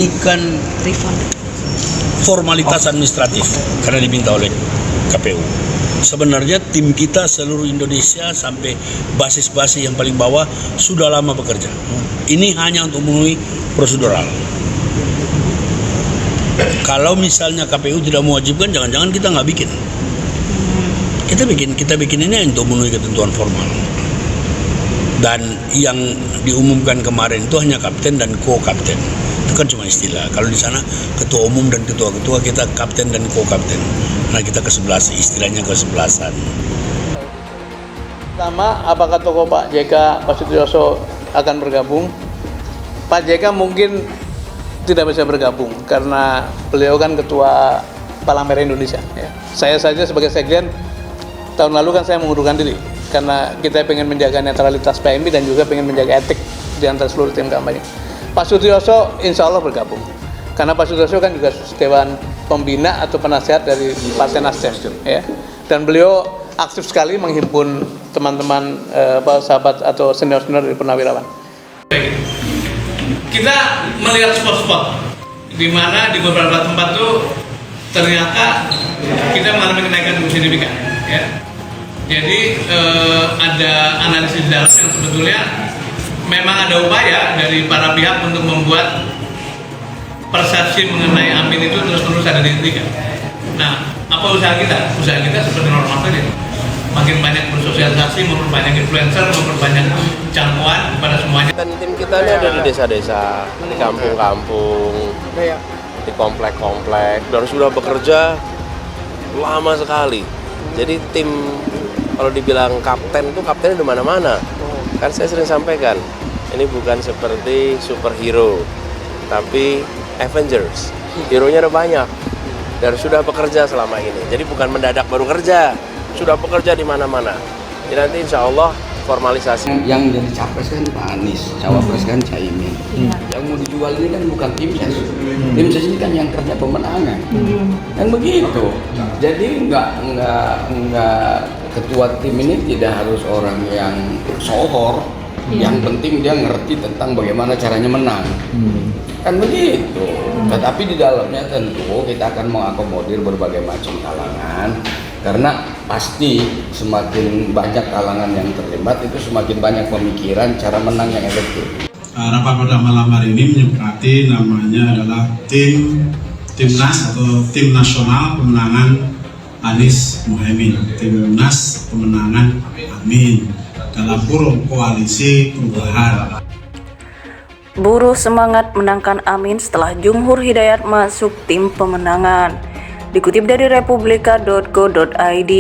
Bukan formalitas administratif karena diminta oleh KPU. Sebenarnya tim kita seluruh Indonesia sampai basis-basis yang paling bawah sudah lama bekerja. Ini hanya untuk memenuhi prosedural. Kalau misalnya KPU tidak mewajibkan, jangan-jangan kita nggak bikin. Kita bikin ini untuk memenuhi ketentuan formal. Dan yang diumumkan kemarin itu hanya kapten dan co-kapten. Itu kan cuma istilah. Kalau di sana ketua umum dan ketua-ketua, kita kapten dan co-kapten. Nah, kita ke-11, istilahnya ke-11an. Pertama, apakah tokoh Pak JK, Pak Sutioso akan bergabung? Pak JK mungkin tidak bisa bergabung karena beliau kan ketua Palang Merah Indonesia. Ya. Saya saja sebagai sekjen tahun lalu kan saya mengundurkan diri karena kita pengen menjaga netralitas PMI dan juga pengen menjaga etik di antara seluruh tim kampanye. Pak Sutioso insya Allah bergabung karena Pak Sutioso kan juga Dewan Pembina atau penasihat dari Partai Nasdem, ya. Dan beliau aktif sekali menghimpun teman-teman sahabat atau senior-senior dari Purnawirawan. Kita melihat spot-spot di mana di beberapa tempat tuh ternyata kita mengalami kenaikan yang signifikan, ya. Jadi ada analisis dalam yang sebetulnya memang ada upaya dari para pihak untuk membuat persepsi mengenai Amin itu terus-terus ada dihentikan. Nah, apa usaha kita? Usaha kita seperti normal saja. Makin banyak bersosialisasi, memperbanyak influencer, memperbanyak jangkauan kepada semuanya. Dan tim kita ini ada di desa-desa, di kampung-kampung, di komplek-komplek, dan sudah bekerja lama sekali. Jadi tim, kalau dibilang kapten itu kaptennya di mana-mana. Kan saya sering sampaikan, ini bukan seperti superhero, tapi Avengers. Hero-nya ada banyak dan sudah bekerja selama ini. Jadi bukan mendadak baru kerja, sudah bekerja di mana-mana. Jadi nanti insya Allah formalisasi. Yang jadi capres kan Pak Anies, cawapres kan Caimin. Yang mau dijual ini kan bukan tim ses. Tim ses ini kan yang kerja pemenangan. Kan begitu. Jadi enggak ketua tim ini tidak harus orang yang sohor. Yang penting dia ngerti tentang bagaimana caranya menang. Kan begitu. Tetapi di dalamnya tentu kita akan mengakomodir berbagai macam kalangan. Karena pasti semakin banyak kalangan yang terlibat itu semakin banyak pemikiran cara menang yang efektif. Rapat pada malam hari ini menyepakati namanya adalah Timnas atau Tim Nasional Pemenangan Anies Muhaimin, Timnas Pemenangan Amin dalam forum koalisi perubahan. Buruh semangat menangkan Amin setelah Jumhur Hidayat masuk tim pemenangan. Dikutip dari republika.co.id,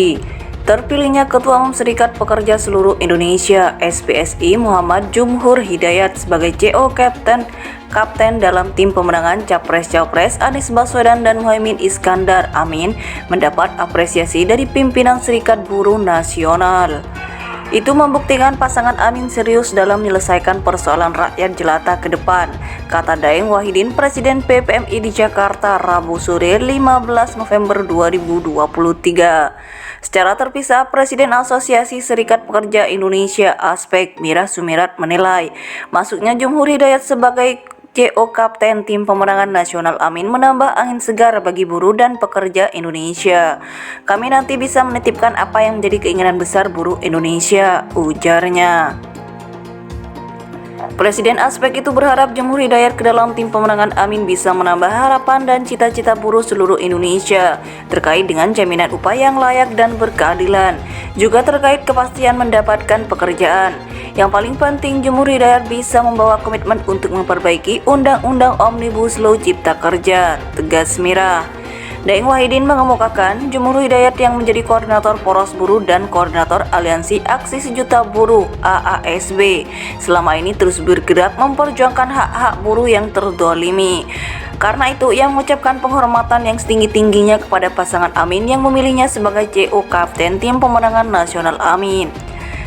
terpilihnya Ketua Umum Serikat Pekerja Seluruh Indonesia (SPSI) Muhammad Jumhur Hidayat sebagai CO Kapten dalam tim pemenangan Capres-Cawapres Anies Baswedan dan Muhaimin Iskandar Amin mendapat apresiasi dari pimpinan Serikat Buruh Nasional. Itu membuktikan pasangan Amin serius dalam menyelesaikan persoalan rakyat jelata ke depan, kata Daeng Wahidin, Presiden PPMI di Jakarta, Rabu sore 15 November 2023. Secara terpisah, Presiden Asosiasi Serikat Pekerja Indonesia Aspek Mira Sumirat menilai masuknya Jumhur Hidayat sebagai CO Kapten Tim Pemenangan Nasional Amin menambah angin segar bagi buruh dan pekerja Indonesia. Kami nanti bisa menitipkan apa yang menjadi keinginan besar buruh Indonesia, ujarnya. Presiden Aspek itu berharap Jumhur Hidayat ke dalam tim pemenangan Amin bisa menambah harapan dan cita-cita buruh seluruh Indonesia terkait dengan jaminan upah yang layak dan berkeadilan, juga terkait kepastian mendapatkan pekerjaan. Yang paling penting, Jumhur Hidayat bisa membawa komitmen untuk memperbaiki Undang-Undang Omnibus Law Cipta Kerja, tegas Mira. Daeng Wahidin mengemukakan Jumhur Hidayat yang menjadi koordinator Poros Buruh dan koordinator Aliansi Aksi Sejuta Buruh AASB selama ini terus bergerak memperjuangkan hak-hak buruh yang terdolimi. Karena itu, ia mengucapkan penghormatan yang setinggi-tingginya kepada pasangan Amin yang memilihnya sebagai CO Kapten Tim Pemenangan Nasional Amin.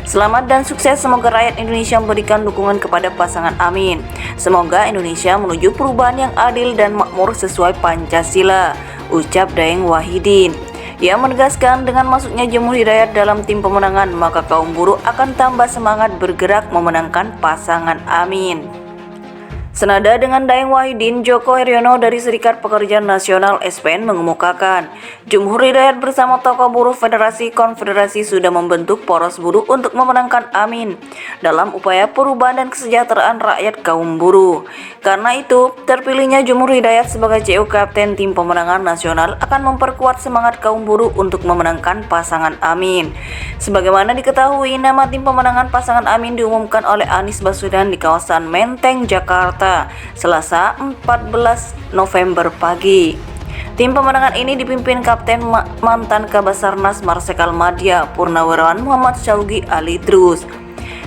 Selamat dan sukses, semoga rakyat Indonesia memberikan dukungan kepada pasangan Amin. Semoga Indonesia menuju perubahan yang adil dan makmur sesuai Pancasila, ucap Daeng Wahidin. Ia menegaskan dengan masuknya Jumhur Hidayat dalam tim pemenangan, maka kaum buruh akan tambah semangat bergerak memenangkan pasangan Amin. Senada dengan Daeng Wahidin, Joko Heriono dari Serikat Pekerja Nasional SPN mengemukakan, Jumhur Hidayat bersama tokoh buruh Federasi Konfederasi sudah membentuk poros buruh untuk memenangkan Amin dalam upaya perubahan dan kesejahteraan rakyat kaum buruh. Karena itu, terpilihnya Jumhur Hidayat sebagai CO Kapten Tim Pemenangan Nasional akan memperkuat semangat kaum buruh untuk memenangkan pasangan Amin. Sebagaimana diketahui, nama tim pemenangan pasangan Amin diumumkan oleh Anies Baswedan di kawasan Menteng, Jakarta, Selasa 14 November pagi. Tim pemenangan ini dipimpin Kapten mantan Kabasarnas Marsikal Madya Purnawirawan Muhammad Syaugi Ali Drus.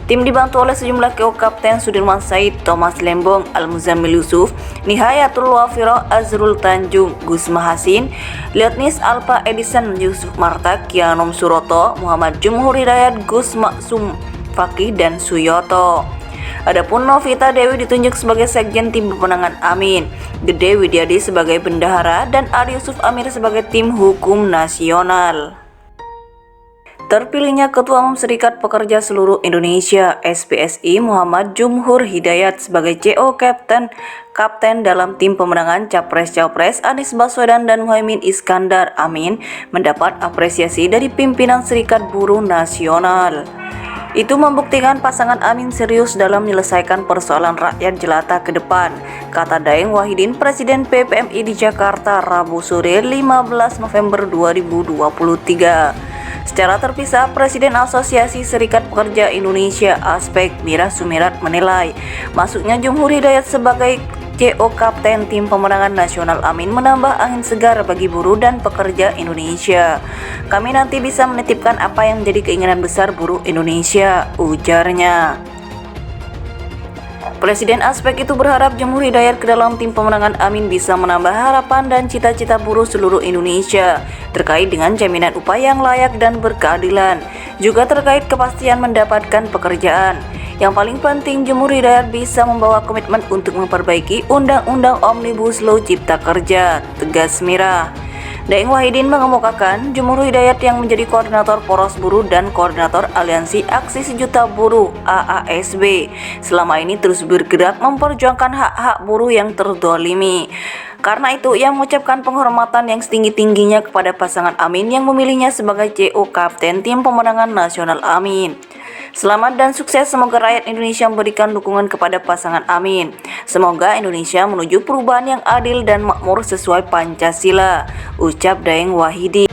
Tim dibantu oleh sejumlah KO Kapten Sudirman Said, Thomas Lembong, Al-Muzammil Yusuf, Nihayatul Wafiro, Azrul Tanjung, Gus Mahasin, Lieutenant Alpa Edison, Yusuf Marta, Kianom Suroto, Muhammad Jumhur Hidayat, Gus Maksum Fakih, dan Suyoto. Adapun Novita Dewi ditunjuk sebagai Sekjen Tim Pemenangan Amin, Gede Widyadi sebagai Bendahara, dan Adi Yusuf Amir sebagai Tim Hukum Nasional. Terpilihnya Ketua Umum Serikat Pekerja Seluruh Indonesia (SPSI) Muhammad Jumhur Hidayat sebagai CO Kapten dalam tim pemenangan Capres-Cawapres Anies Baswedan dan Muhaimin Iskandar Amin mendapat apresiasi dari pimpinan Serikat Buruh Nasional. Itu membuktikan pasangan Amin serius dalam menyelesaikan persoalan rakyat jelata ke depan, kata Daeng Wahidin, Presiden PPMI di Jakarta, Rabu sore 15 November 2023. Secara terpisah, Presiden Asosiasi Serikat Pekerja Indonesia (ASPEK) Mira Sumirat menilai masuknya Jumhur Hidayat sebagai CO Kapten Tim Pemenangan Nasional Amin menambah angin segar bagi buruh dan pekerja Indonesia. Kami nanti bisa menitipkan apa yang menjadi keinginan besar buruh Indonesia, ujarnya. Presiden Aspek itu berharap Jumhur Hidayat ke dalam tim pemenangan Amin bisa menambah harapan dan cita-cita buruh seluruh Indonesia terkait dengan jaminan upah yang layak dan berkeadilan, juga terkait kepastian mendapatkan pekerjaan. Yang paling penting, Jumhur Hidayat bisa membawa komitmen untuk memperbaiki Undang-Undang Omnibus Law Cipta Kerja, tegas Mira. Daeng Wahidin mengemukakan Jumhur Hidayat yang menjadi koordinator Poros Buruh dan koordinator Aliansi Aksi Sejuta Buruh (AASB) selama ini terus bergerak memperjuangkan hak-hak buruh yang terdolimi. Karena itu, ia mengucapkan penghormatan yang setinggi-tingginya kepada pasangan Amin yang memilihnya sebagai CO Kapten Tim Pemenangan Nasional Amin. Selamat dan sukses, semoga rakyat Indonesia memberikan dukungan kepada pasangan Amin. Semoga Indonesia menuju perubahan yang adil dan makmur sesuai Pancasila, ucap Daeng Wahidin.